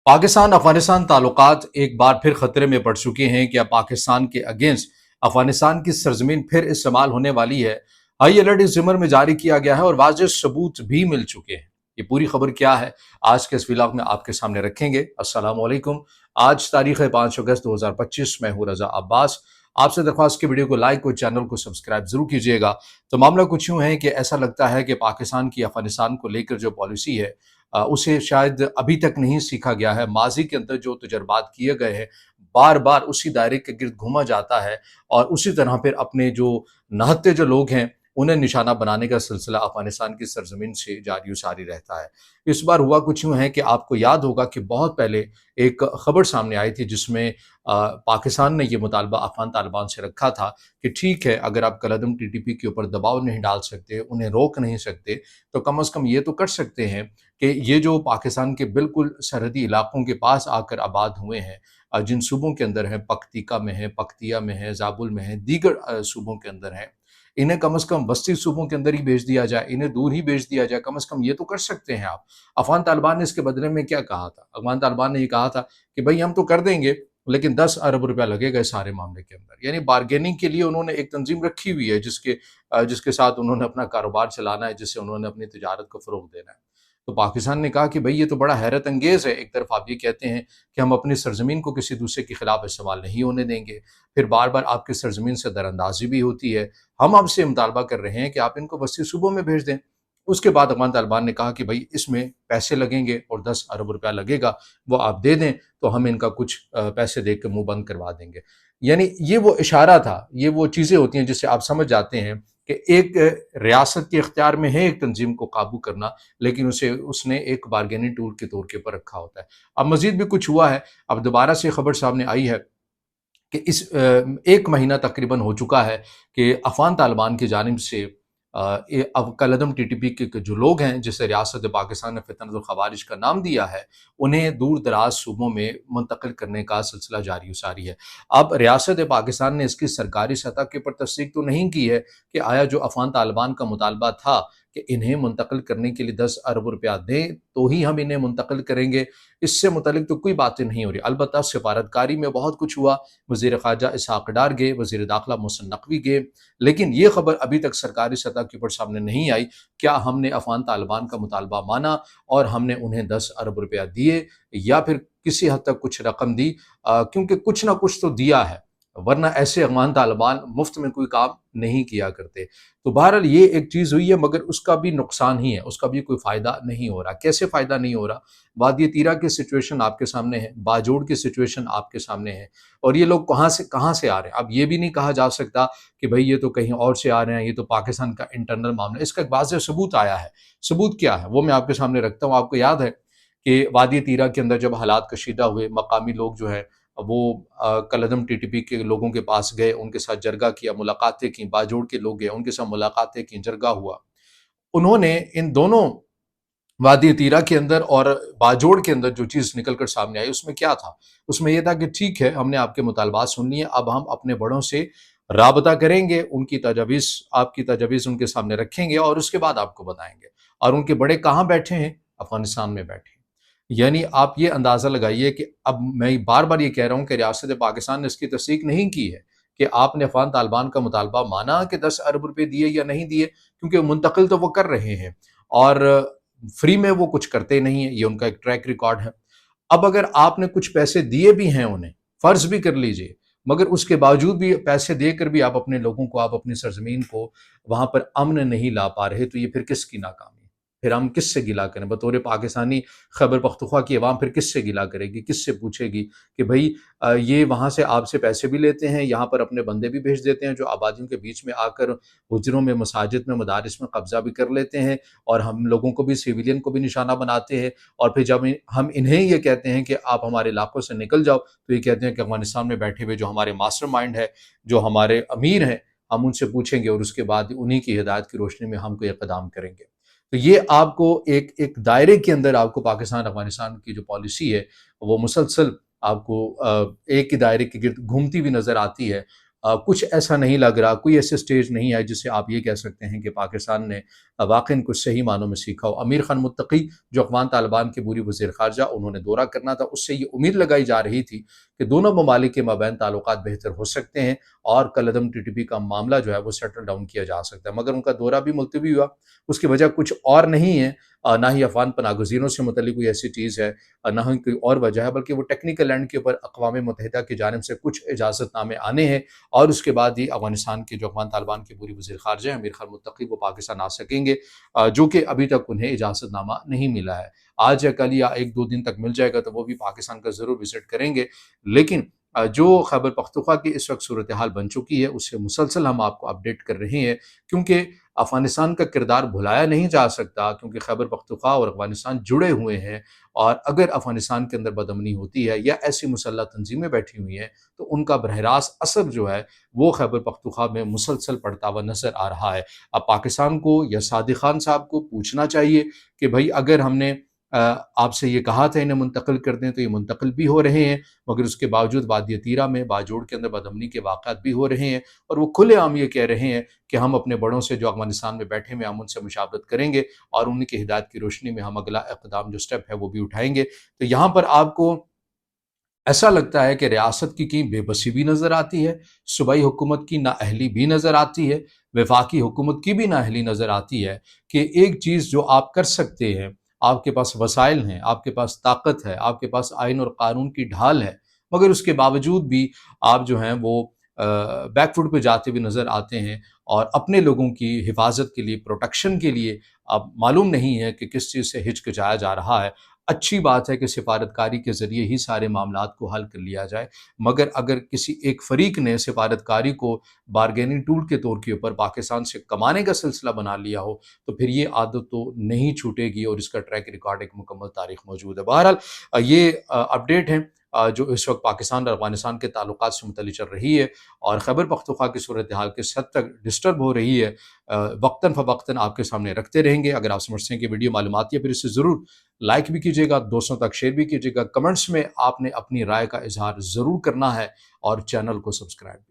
पाकिस्तान अफगानिस्तान ताल्लुकात एक बार फिर खतरे में पड़ चुके हैं कि अब पाकिस्तान के अगेंस्ट अफगानिस्तान की सरजमीन फिर इस्तेमाल होने वाली है। हाई अलर्ट इस जिम्मे में जारी किया गया है और वाज़ेह सबूत भी मिल चुके हैं। ये पूरी खबर क्या है, आज के इस व्लॉग में आपके सामने रखेंगे। अस्सलाम वालेकुम। आज तारीख है 5 अगस्त 2025। मैं हूँ रजा अब्बास। आपसे दरख्वास्त की वीडियो को लाइक और चैनल को सब्सक्राइब जरूर कीजिएगा। तो मामला कुछ यूं है कि ऐसा लगता है कि पाकिस्तान की अफगानिस्तान को लेकर जो पॉलिसी है उसे शायद अभी तक नहीं सीखा गया है। माजी के अंदर जो तजर्बात किए गए हैं, बार बार उसी दायरे के गिर्द घूमा जाता है और उसी तरह फिर अपने जो नहत्ते जो लोग हैं उन्हें निशाना बनाने का सिलसिला अफगानिस्तान की सरजमीन से जारी सारी रहता है। इस बार हुआ कुछ यूं है कि आपको याद होगा कि बहुत पहले एक खबर सामने आई थी जिसमें पाकिस्तान ने ये मुतालबा अफगान तालिबान से रखा था कि ठीक है, अगर आप कलअदम टीटीपी के ऊपर दबाव नहीं डाल सकते, उन्हें रोक नहीं सकते, तो कम अज़ कम ये तो कर सकते हैं कि ये जो पाकिस्तान के बिल्कुल सरहदी इलाकों के पास आकर आबाद हुए हैं, जिन सूबों के अंदर हैं, पख्तीका में है, पख्तिया में है, ज़ाबुल में है, दीगर सूबों के अंदर हैं, इन्हें कम अज़ कम वस्ती सूबों के अंदर ही भेज दिया जाए, इन्हें दूर ही भेज दिया जाए, कम अज़ कम ये तो कर सकते हैं आप। अफ़गान तालिबान ने इसके बदले में क्या कहा था? अफ़गान तालिबान ने ये कहा था कि भई हम तो कर देंगे, लेकिन 10 अरब रुपया लगेगा इस सारे मामले के अंदर। यानी बार्गेनिंग के लिए उन्होंने एक तंज़ीम रखी हुई है जिसके साथ उन्होंने अपना कारोबार चलाना है, जिससे उन्होंने अपनी तिजारत को फ़रोग़ देना है। तो पाकिस्तान ने कहा कि भई ये तो बड़ा हैरत अंगेज़ है। एक तरफ आप ये कहते हैं कि हम अपनी सरज़मीन को किसी दूसरे के खिलाफ इस्तेमाल नहीं होने देंगे, फिर बार-बार आपकी सरज़मीन से दरअंदाज़ी भी होती है। हम आपसे मुतालबा कर रहे हैं कि आप इनको वस्ती सूबों में भेज दें। उसके बाद अफ़गान तालिबान ने कहा कि भई इसमें पैसे लगेंगे और 10 अरब रुपया लगेगा, वो आप दे दें तो हम इनका कुछ पैसे दे के मुँह बंद करवा देंगे। यानी ये वो इशारा था, ये वो चीज़ें होती हैं जिससे आप समझ जाते हैं कि एक रियासत के इख्तियार में है एक तंज़ीम को काबू करना, लेकिन उसने एक बार्गेनिंग टूल के तौर के ऊपर रखा होता है। अब मज़ीद भी कुछ हुआ है, अब दोबारा से खबर सामने आई है कि 1 महीना तकरीबन हो चुका है कि अफ़गान तालिबान की जानिब से अब कलअदम टीटीपी के जो लोग हैं, जिसे रियासत पाकिस्तान ने फ़ितनतुल ख़वारिज का नाम दिया है, उन्हें दूर दराज सूबों में मुंतकिल करने का सिलसिला जारी सारी है। अब रियासत पाकिस्तान ने इसकी सरकारी सतह के ऊपर तस्दीक तो नहीं की है कि आया जो अफ़गान तालिबान का मुतालबा था कि इन्हें मुंतकिल करने के लिए 10 अरब रुपया दें, तो ही हम इन्हें मुंतकिल करेंगे, इससे मुतल्लिक तो कोई बातें नहीं हो रही। अलबत्ता सिफारतकारी में बहुत कुछ हुआ, वज़ीर ख़ारजा इसहाक़ डार गए, वज़ीर दाख़िला मोहसिन नक़वी गए, लेकिन ये खबर अभी तक सरकारी सतह के ऊपर सामने नहीं आई, क्या हमने अफ़गान तालिबान का मुतालबा माना और हमने उन्हें 10 अरब रुपया दिए या फिर किसी हद तक कुछ रकम दी, क्योंकि कुछ ना कुछ तो दिया है, वरना ऐसे अफ़गान तालिबान मुफ्त में कोई काम नहीं किया करते। तो बहरहाल ये एक चीज़ हुई है, मगर उसका भी नुकसान ही है, उसका भी कोई फ़ायदा नहीं हो रहा। कैसे फ़ायदा नहीं हो रहा? वादी तीरा की सिचुएशन आपके सामने है, बाजोड़ की सिचुएशन आपके सामने है, और ये लोग कहाँ से आ रहे हैं? अब ये भी नहीं कहा जा सकता कि भई ये तो कहीं और से आ रहे हैं, ये तो पाकिस्तान का इंटरनल मामला है। इसका एक वाज़ेह सबूत आया है। सबूत क्या है? वो मैं आपके सामने रखता हूँ। आपको याद है कि वादी तीरा के अंदर जब हालात कशीदा हुए, मकामी लोग जो हैं वो कलअदम टीटीपी के लोगों के पास गए, उनके साथ जरगा किया, मुलाकातें की, बाजोड़ के लोग गए, उनके साथ मुलाकातें की, जरगा हुआ। उन्होंने इन दोनों वादी तीरा के अंदर और बाजोड़ के अंदर जो चीज़ निकल कर सामने आई, उसमें क्या था? उसमें ये था कि ठीक है, हमने आपके मुतालबात सुन लिए, अब हम अपने बड़ों से राबता करेंगे, उनकी तजावीज़ आपकी तजावीज़ उनके सामने रखेंगे और उसके बाद आपको बताएँगे। और उनके बड़े कहाँ बैठे हैं? अफ़गानिस्तान में बैठे हैं। यानी आप ये अंदाज़ा लगाइए कि अब मैं बार-बार ये कह रहा हूँ कि रियासत पाकिस्तान ने इसकी तस्दीक नहीं की है कि आपने अफ़गान तालिबान का मुतालबा माना कि 10 अरब रुपए दिए या नहीं दिए, क्योंकि मुंतकिल तो वो कर रहे हैं और फ्री में वो कुछ करते नहीं है, ये उनका एक ट्रैक रिकॉर्ड है। अब अगर आपने कुछ पैसे दिए भी हैं उन्हें, फ़र्ज़ भी कर लीजिए, मगर उसके बावजूद भी पैसे देकर भी आप अपने लोगों को, आप अपनी सरज़मीन को वहाँ पर अमन नहीं ला पा रहे, तो ये फिर किसकी नाकामी है? फिर हम किससे गिला करें? बतौर पाकिस्तानी खैबर पख्तूनख्वा की अवाम फिर किससे गिला करेगी? किससे पूछेगी कि भई ये वहाँ से आपसे पैसे भी लेते हैं, यहाँ पर अपने बंदे भी भेज देते हैं जो आबादियों के बीच में आकर हुज्रों में, मसाजिद में, मदारिस में कब्ज़ा भी कर लेते हैं और हम लोगों को भी, सिविलियन को भी निशाना बनाते हैं, और फिर जब हम इन्हें ये कहते हैं कि आप हमारे इलाकों से निकल जाओ, तो ये कहते हैं कि अफ़गानिस्तान में बैठे हुए जो हमारे मास्टरमाइंड है, जो हमारे अमीर हैं, हम उनसे पूछेंगे और उसके बाद उन्हीं की हिदायत की रोशनी में हम कोई इक़दाम करेंगे। तो ये आपको एक एक दायरे के अंदर आपको पाकिस्तान अफ़गानिस्तान की जो पॉलिसी है, वो मुसलसल आपको एक ही दायरे के गिर्द घूमती हुई नज़र आती है। कुछ ऐसा नहीं लग रहा, कोई ऐसे स्टेज नहीं है जिससे आप ये कह सकते हैं कि पाकिस्तान ने वाक़ई कुछ सही मानों में सीखा हो। अमीर खान मुत्तकी जो अफ़गान तालिबान के बुरी वज़ीर ख़ारजा, उन्होंने दौरा करना था, उससे ये उम्मीद लगाई जा रही थी कि दोनों ममालिक के माबैन ताल्लुकात बेहतर हो सकते हैं और कलअदम टीटीपी का मामला जो है वो सेटल डाउन किया जा सकता है। मगर उनका दौरा भी मुलतवी हुआ, उसकी वजह कुछ और नहीं है, ना ही अफ़गान पनाहगज़ीरों से मुतल्लिक़ कोई ऐसी चीज़ है, ना ही कोई और वजह है, बल्कि वो टेक्निकल एंड के ऊपर अक़वाम मुत्तहिदा की जानिब से कुछ इजाज़तनामे आने हैं और उसके बाद ही अफ़गानिस्तान के जो अफ़गान तालिबान के पूरी वज़ीर ख़ारजा हैं अमीर खान मुत्तकी, वो पाकिस्तान आ सकेंगे, जो कि अभी तक उन्हें इजाज़तनामा नहीं मिला है। आज या कल या 1-2 दिन तक मिल जाएगा तो वो भी पाकिस्तान का ज़रूर विज़िट करेंगे। लेकिन जो खैबर पख्तूनख्वा की इस वक़्त सूरत हाल बन चुकी है, उससे मुसलसल हम आपको अपडेट कर रहे हैं, क्योंकि अफ़गानिस्तान का किरदार भुलाया नहीं जा सकता, क्योंकि खैबर पख्तूनख्वा और अफ़गानिस्तान जुड़े हुए हैं और अगर अफ़गानिस्तान के अंदर बदअमनी होती है या ऐसी मुसल्लह तंज़ीमें बैठी हुई हैं, तो उनका बरह रास्त असर जो है वो खैबर पख्तूनख्वा में मुसलसल पड़ता हुआ नज़र आ रहा है। अब पाकिस्तान को या सादिक खान साहब को पूछना चाहिए कि भई अगर हमने आपसे ये कहा था इन्हें मुंतकिल कर दें, तो ये मुंतकिल भी हो रहे हैं, मगर उसके बावजूद वादी तीरा में बाजोड़ के अंदर बदअमनी के वाक़यात भी हो रहे हैं और वो खुलेआम ये कह रहे हैं कि हम अपने बड़ों से जो अफ़गानिस्तान में बैठे हुए हैं, हम उनसे मुशावरत करेंगे और उन्हीं की हिदायत की रोशनी में हम अगला इक़दाम जो स्टेप है वो भी उठाएँगे। तो यहाँ पर आपको ऐसा लगता है कि रियासत की कहीं बेबसी भी नज़र आती है, सूबाई हुकूमत की नाअहली भी नज़र आती है, वफाकी हुकूमत की भी नाअहली नज़र आती है कि एक चीज़ जो आप कर सकते हैं, आपके पास वसाइल हैं, आपके पास ताकत है, आपके पास आइन और कानून की ढाल है, मगर उसके बावजूद भी आप जो हैं वो बैकफुट पे जाते हुए नज़र आते हैं और अपने लोगों की हिफाजत के लिए, प्रोटेक्शन के लिए अब मालूम नहीं है कि किस चीज़ से हिचकिचाया जा रहा है। अच्छी बात है कि सिफारतकारी के ज़रिए ही सारे मामलात को हल कर लिया जाए, मगर अगर किसी एक फ़रीक ने सिफारतकारी को बारगेनिंग टूल के तौर के ऊपर पाकिस्तान से कमाने का सिलसिला बना लिया हो, तो फिर ये आदत तो नहीं छूटेगी और इसका ट्रैक रिकॉर्ड एक मुकम्मल तारीख मौजूद है। बहरहाल ये अपडेट है जो इस वक्त पाकिस्तान और अफगानिस्तान के ताल्लुकात से मुतल्लिक चल रही है और खैबर पख्तूनख्वा की सूरत हाल किस हद तक डिस्टर्ब हो रही है, वक्तन फ़वक्तन आपके सामने रखते रहेंगे। अगर आप समझते हैं कि वीडियो मालूमाती है, फिर इसे ज़रूर लाइक भी कीजिएगा, दोस्तों तक शेयर भी कीजिएगा, कमेंट्स में आपने अपनी राय का इजहार ज़रूर करना है और चैनल को सब्सक्राइब भी।